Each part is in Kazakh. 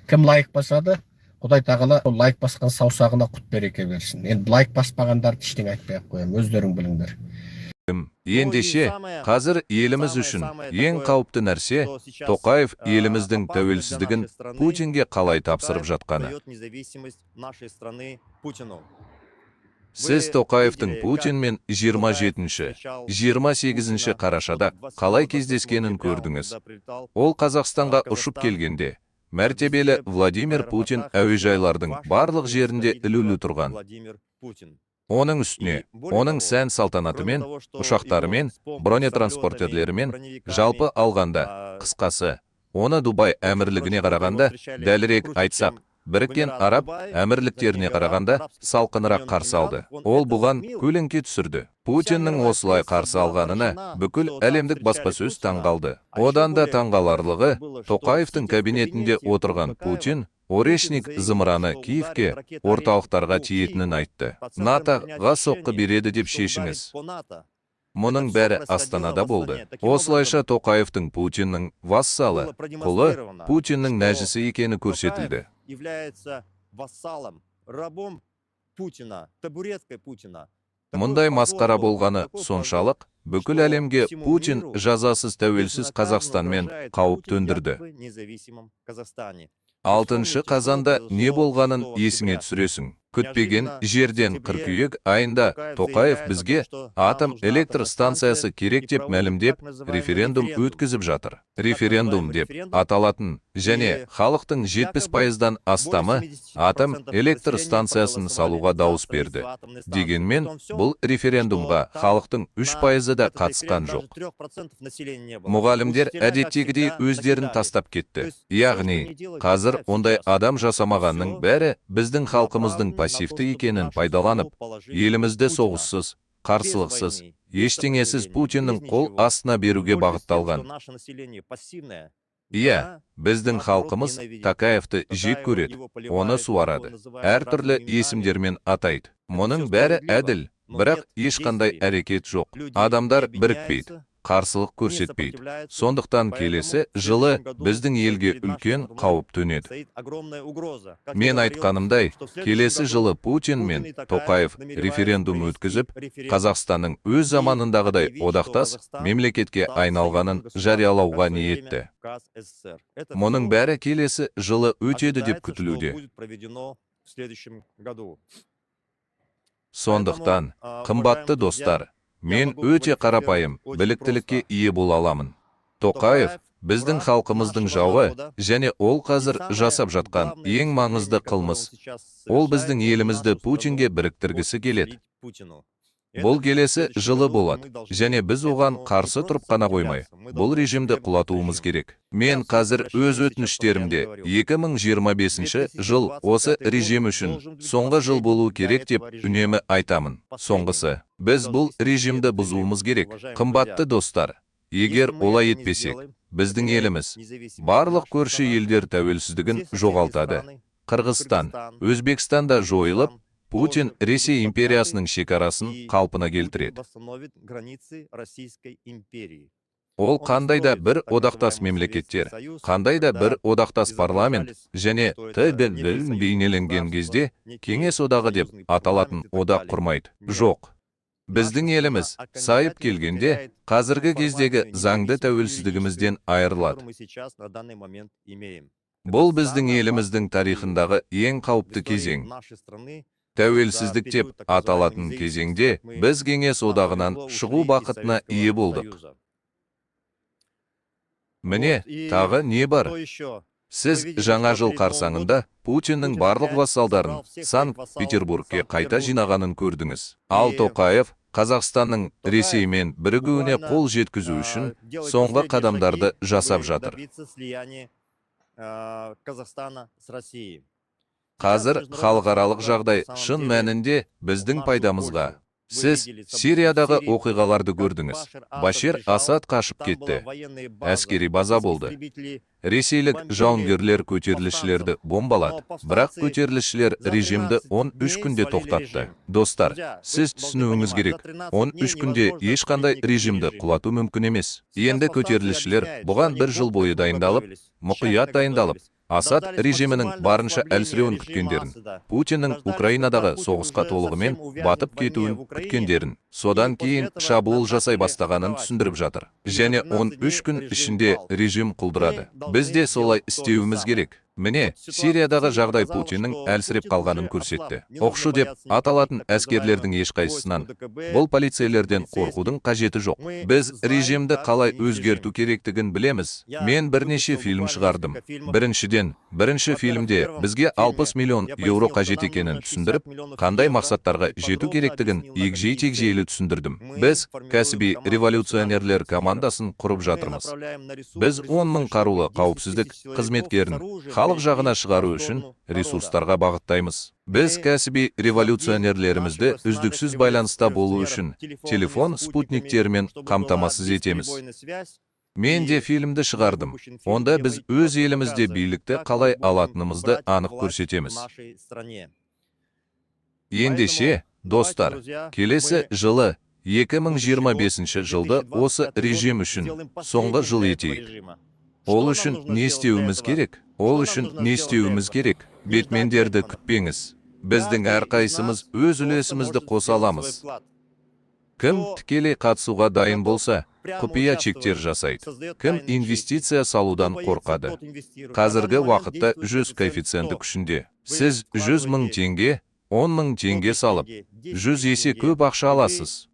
Кім лайк басады, Құдай тағала лайк басқан саусағына құт береке берсін. Енді лайк баспағандарды ештеңе айтпай ақ қоямын, өздерің біліңдер. Ендеше, қазір еліміз үшін ең қауіпті нәрсе Тоқаев еліміздің тәуелсіздігін Путинге қалай тапсырып жатқаны. Сіз Тоқаевтың Путинмен 27-28 қарашада қалай кездескенін көрдіңіз. Ол Қазақстанға ұшып келгенде, мәртебелі Владимир Путин әуежайлардың барлық жерінде ілулі тұрған. Оның үстіне, оның сән салтанатымен, ұшақтарымен, бронетранспортерлерімен, жалпы алғанда, қысқасы, оны Дубай әмірлігіне қарағанда, дәлірек айтсақ, Біріккен Араб әмірліктеріне қарағанда салқынырақ қарсы алды. Ол бұған көлеңке түсірді. Путиннің осылай қарсы алғанына бүкіл әлемдік баспасөз таңғалды. Одан да таңғаларлығы, Тоқаевтың кабинетінде отырған Путин Орешник зымыраны Киевке орталықтарға тиетінін айтты. НАТО-ға соққы береді деп шешіңіз. Мұның бәрі Астанада болды. Осылайша Тоқаевтың Путиннің вассалы, құлы, Путиннің нәжісі екені көрсетілді. Мұндай масқара болғаны соншалық, бүкіл әлемге Путин жазасыз тәуелсіз Қазақстанмен қауіп төндірді. 6 қазанда не болғанын есіңе түсіресің. Күтпеген жерден қыркүйек айында Тоқаев бізге атом электр станциясы керек деп мәлімдеп референдум өткізіп жатыр. Референдум деп аталатын және халықтың 70%-дан астамы атом электр станциясын салуға дауыс берді. Дегенмен, бұл референдумға халықтың 3%-ы да қатысқан жоқ. Мұғалімдер әдеттегідей өздерін тастап кетті. Яғни, қазір ондай адам жасамағанның бәрі біздің халқымыздың пассивті екенін пайдаланып, елімізді соғыссыз, қарсылықсыз, ештеңесіз Путиннің қол астына беруге бағытталған. Иә, біздің халқымыз Тоқаевты жек көреді, оны суарады, әртүрлі есімдермен атайды. Мұның бәрі әділ, бірақ ешқандай әрекет жоқ. Адамдар бірікпейді, қарсылық көрсетпейді. Сондықтан келесі жылы біздің елге үлкен қауіп төнеді. Мен айтқанымдай, келесі жылы Путин мен Тоқаев референдум өткізіп, Қазақстанның өз заманындағыдай одақтас мемлекетке айналғанын жариялауға ниетті. Мұның бәрі келесі жылы өтеді деп күтілуде. Сондықтан, қымбатты достар, мен өте қарапайым, біліктілікке ие бола аламын. Тоқаев біздің халқымыздың жауы, және ол қазір жасап жатқан ең маңызды қылмыс. Ол біздің елімізді Путинге біріктіргісі келеді. Бұл келесі жылы болады, және біз оған қарсы тұрып қана қоймай, бұл режимді құлатуымыз керек. Мен қазір өз өтініштерімде 2025 жыл осы режим үшін соңғы жыл болу керек деп үнемі айтамын. Соңғысы, біз бұл режимді бұзуымыз керек. Қымбатты достар, егер олай етпесек, біздің еліміз барлық көрші елдер тәуелсіздігін жоғалтады. Қырғызстан, Өзбекстан да жойылып, Путин Ресей империясының шекарасын қалпына келтіреді. Ол қандай да бір одақтас мемлекеттер, қандай да бір одақтас парламент және т.д. бейнеленген кезде Кеңес одағы деп аталатын одақ құрмайды. Жоқ. Біздің еліміз сайып келгенде қазіргі кездегі заңды тәуелсіздігімізден айырылады. Бұл біздің еліміздің тарихындағы ең қауіпті кезең. Тәуелсіздік деп аталатын кезеңде біз Кеңес одағынан шығу бақытына ие болдық. Міне, тағы не бар? Сіз жаңа жыл қарсаңында Путиннің барлық вассалдарын Санкт-Петербургке қайта жинағанын көрдіңіз. Ал Тоқаев Қазақстанның Ресеймен бірігуіне қол жеткізу үшін соңғы қадамдарды жасап жатыр. Қазір халықаралық жағдай шын мәнінде біздің пайдамызға. Сіз Сириядағы оқиғаларды көрдіңіз. Башир Асад қашып кетті. Әскери база болды. Ресейлік жауынгерлер көтерілісшілерді бомбалады. Бірақ көтерілісшілер режимді 13 күнде тоқтатты. Достар, сіз түсінуіңіз керек. 13 күнде ешқандай режимді құлату мүмкін емес. Енді көтерілісшілер бұған 1 жыл бойы дайындалып, мұқият дайындалып, Асад режимінің барынша әлсіреуін күткендерін, Путиннің Украинадағы соғысқа толығымен батып кетуін күткендерін, содан кейін шабуыл жасай бастағанын түсіндіріп жатыр. Және 13 күн ішінде режим құлдырады. Біз де солай істеуіміз керек. Міне, Сириядағы жағдай Путиннің әлсіреп қалғанын көрсетті. Оқшу деп аталатын әскерлердің ешқайсысынан бұл полицейлерден қорқудың қажеті жоқ. Біз режимді қалай өзгерту керектігін білеміз. Мен бірнеше фильм шығардым. Бірінші фильмде бізге 60 миллион еуро қажет екенін түсіндіріп, қандай мақсаттарға жету керектігін егжей-тегжейлі түсіндірдім. Біз кәсіби революционерлер командасын құрып жатырмыз. Біз 10 000 қарулы қауіпсіздік қызметкерін халық жағына шығару үшін ресурстарға бағыттаймыз. Біз кәсіби революционерлерімізді үздіксіз байланыста болу үшін телефон спутниктерімен қамтамасыз етеміз. Мен де фильмді шығардым. Онда біз өз елімізде билікті қалай алатынымызды анық көрсетеміз. Ендеше, достар, келесі жылы 2025 жылды осы режим үшін соңғы жыл етейік. Ол үшін не істеуіміз керек? Бетмендерді күтпеңіз. Біздің әрқайсымыз өз үлесімізді қоса аламыз. Кім тікелей қатысуға дайын болса, құпия чектер жасайды. Кім инвестиция салудан қорқады? Қазіргі уақытта 100 коэффициенті күшінде. Сіз 100 000 теңге, 10 000 теңге салып, 100 есе көп ақша аласыз.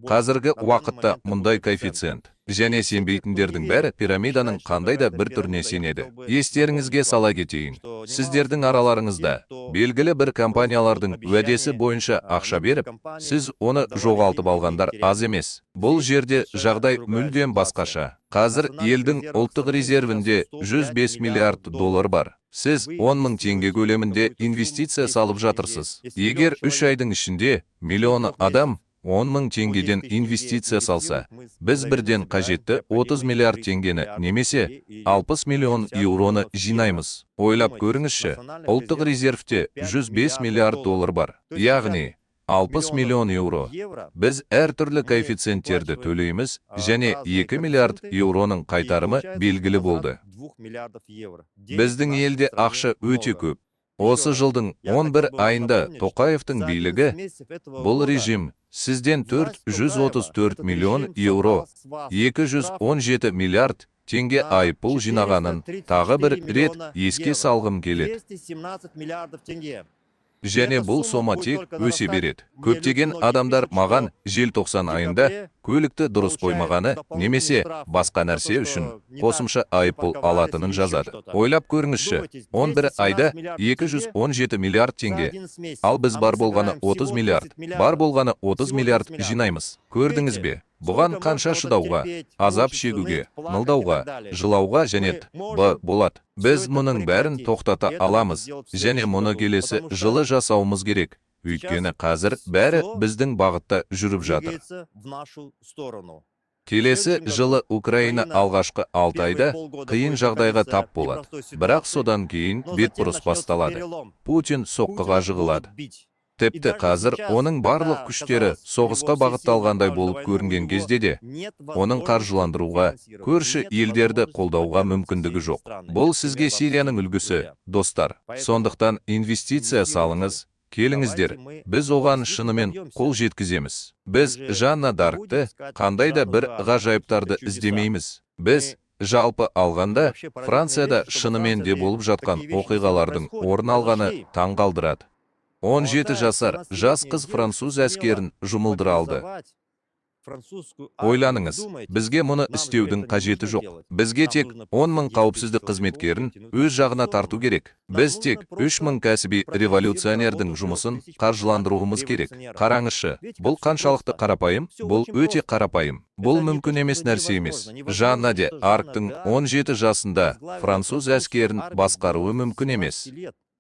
Қазіргі уақытта мұндай коэффициент. Және сенбейтіндердің бәрі пирамиданың қандай да бір түріне сенеді. Естеріңізге сала кетейін. Сіздердің араларыңызда белгілі бір компаниялардың уәдесі бойынша ақша беріп, сіз оны жоғалтып алғандар аз емес. Бұл жерде жағдай мүлдем басқаша. Қазір елдің ұлттық резервінде 105 миллиард доллар бар. Сіз 10 000 теңге көлемінде инвестиция салып жатырсыз. Егер 3 айдың ішінде миллионы адам 10 000 теңгеден инвестиция салса, біз бірден қажетті 30 миллиард теңгені немесе 60 миллион еуроны жинаймыз. Ойлап көріңізші, ұлттық резервте 105 миллиард доллар бар. Яғни 60 миллион еуро. Біз әртүрлі коэффициенттерді төлейміз және 2 миллиард еуроның қайтарымы белгілі болды. Біздің елде ақша өте көп. Осы жылдың 11 айында Тоқаевтың билігі, бұл режим сізден 434 миллион еуро, 217 миллиард теңге айыппұл жинағанын тағы бір рет еске салғым келеді. Және бұл сома тек өсе береді. Көптеген адамдар маған желтоқсан айында көлікті дұрыс қоймағаны немесе басқа нәрсе үшін қосымша айыппұл алатынын жазады. Ойлап көріңізші, 11 айда 217 миллиард теңге. Ал біз бар болғаны 30 миллиард. Бар болғаны 30 миллиард жинаймыз. Көрдіңіз бе? Бұған қанша шыдауға, азап шегуге, нылдауға, жылауға және болады. Біз мұның бәрін тоқтата аламыз, және мұны келесі жылы жасауымыз керек. Өйткені қазір бәрі біздің бағытта жүріп жатыр. Келесі жылы Украина алғашқы 6 айда қиын жағдайға тап болады. Бірақ содан кейін бетбұрыс басталады. Путин соққыға жығылады. Тіпті қазір оның барлық күштері соғысқа бағытталғандай болып көрінген кезде де, оның қаржыландыруға, көрші елдерді қолдауға мүмкіндігі жоқ. Бұл сізге Сирияның үлгісі, достар. Сондықтан инвестиция салыңыз, келіңіздер, біз оған шынымен қол жеткіземіз. Біз Жанна Даркты қандай да бір ғажайыптарды іздемейміз. Біз жалпы алғанда Францияда шынымен де болып жатқан оқиғалардың орын алғаны таң қалдырады. 17 жасар жас қыз француз әскерін жұмылдыра алды. Ойланыңыз, бізге мұны істеудің қажеті жоқ. Бізге тек 10 000 қауіпсіздік қызметкерін өз жағына тарту керек. Біз тек 3 000 кәсіби революционердің жұмысын қаржыландыруымыз керек. Қараңызшы, бұл қаншалықты қарапайым? Бұл өте қарапайым. Бұл мүмкін емес нәрсе емес. Жанна Дарктың 17 жасында француз әскерін басқаруы мүмкін емес.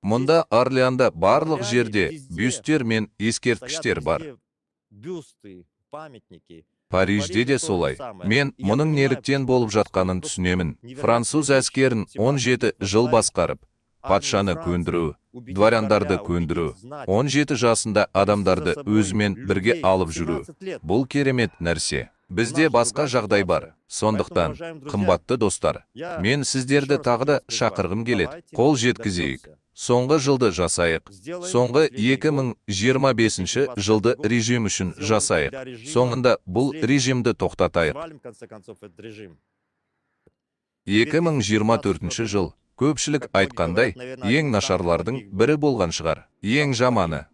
Мұнда Орлеанда барлық жерде бюсттер мен ескерткіштер бар. Парижде де солай. Мен мұның неліктен болып жатқанын түсінемін. Француз әскерін 17 жыл басқарып, патшаны көндіру, дворяндарды көндіру, 17 жасында адамдарды өзімен бірге алып жүру. Бұл керемет нәрсе. Бізде басқа жағдай бар. Сондықтан, қымбатты достар, мен сіздерді тағы да шақырғым келеді. Қол жеткізейік. Соңғы жылды жасайық. Соңғы 2025 жылды режим үшін жасайық. Соңында бұл режимді тоқтатайық. 2024 жыл, көпшілік айтқандай, ең нашарлардың бірі болған шығар. Ең жаманы.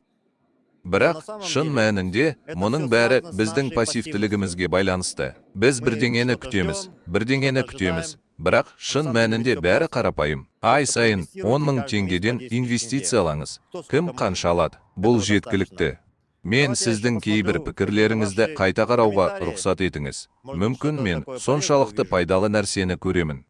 Бірақ, шын мәнінде, мұның бәрі біздің пассивтілігімізге байланысты. Біз бірдеңені күтеміз. Бірақ, шын мәнінде бәрі қарапайым. Ай сайын 10.000 теңгеден инвестициялаңыз. Кім қанша алады? Бұл жеткілікті. Мен сіздің кейбір пікірлеріңізді қайта қарауға рұқсат етіңіз. Мүмкін мен соншалықты пайдалы нәрсені көремін.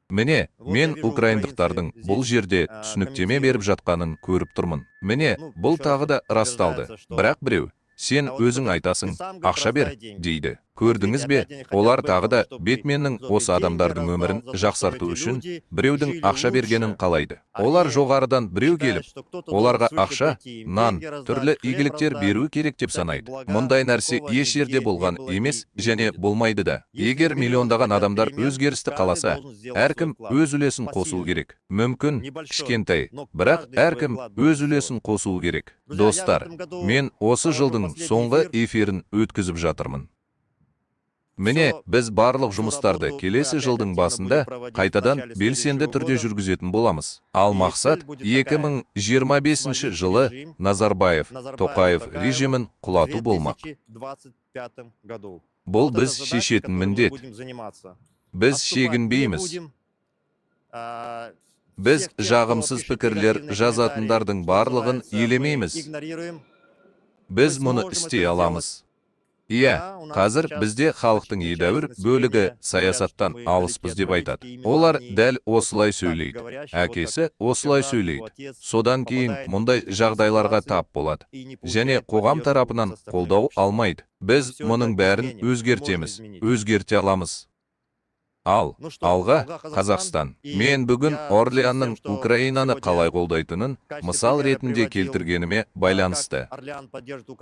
Міне, мен украиндықтардың бұл жерде түсініктеме беріп жатқанын көріп тұрмын. Міне, бұл тағы да расталды. Бірақ біреу, сен өзің айтасың, ақша бер, дейді. Көрдіңіз бе, олар тағы да бетменнің осы адамдардың өмірін жақсарту үшін біреудің ақша бергенін қалайды. Олар жоғарыдан біреу келіп, оларға ақша, нан, түрлі игіліктер беру керек деп санайды. Мұндай нәрсе еш жерде болған емес және болмайды да. Егер миллиондаған адамдар өзгерісті қаласа, әркім өз үлесін қосуы керек. Мүмкін, кішкентай, бірақ әркім өз үлесін қосуы керек. Достар, мен осы жылдың соңғы эфирін өткізіп жатырмын. Міне, біз барлық жұмыстарды келесі жылдың басында қайтадан белсенді түрде жүргізетін боламыз. Ал мақсат 2025 жылы Назарбаев, Тоқаев режимін құлату болмақ. Бұл біз шешетін міндет. Біз шегінбейміз. Біз жағымсыз пікірлер жазатындардың барлығын елемейміз. Біз мұны істей аламыз. Иә, қазір бізде халықтың едәуір бөлігі саясаттан алыспыз деп айтады. Олар дәл осылай сөйлейді. Әкесі осылай сөйлейді. Содан кейін мұндай жағдайларға тап болады. Және қоғам тарапынан қолдау алмайды. Біз мұның бәрін өзгерте аламыз. Ал, алға, Қазақстан. Мен бүгін Орлеанның Украинаны қалай қолдайтынын мысал ретінде келтіргеніме байланысты.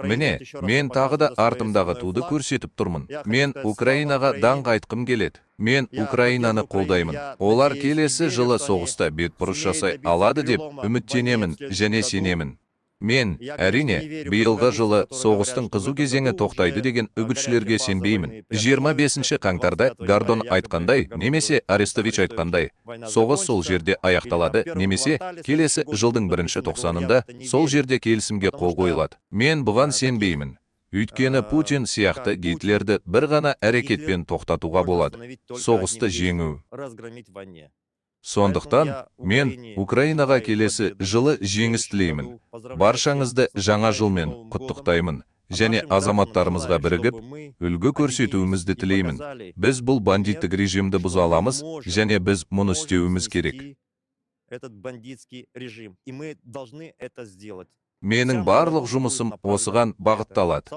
Міне, мен тағы да артымдағы туды көрсетіп тұрмын. Мен Украинаға даңқ айтқым келеді. Мен Украинаны қолдаймын. Олар келесі жылы соғыста бетбұрыс жасай алады деп үміттенемін және сенемін. Мен, әрине, биылғы жылы соғыстың қызу кезеңі тоқтайды деген үгітшілерге сенбеймін. 25 қаңтарда Гордон айтқандай, немесе Арестович айтқандай, соғыс сол жерде аяқталады, немесе келесі жылдың 1-тоқсанында сол жерде келісімге қол қойылады. Мен бұған сенбеймін. Өйткені Путин сияқты Гитлерді бір ғана әрекетпен тоқтатуға болады. Соғысты жеңу. Сондықтан, мен Украинаға келесі жылы жеңіс тілеймін. Баршаңызды жаңа жылмен құттықтаймын. Және азаматтарымызға бірігіп, үлгі көрсетуімізді тілеймін. Біз бұл бандиттік режимді бұза аламыз, және біз мұны істеуіміз керек. Менің барлық жұмысым осыған бағытталады.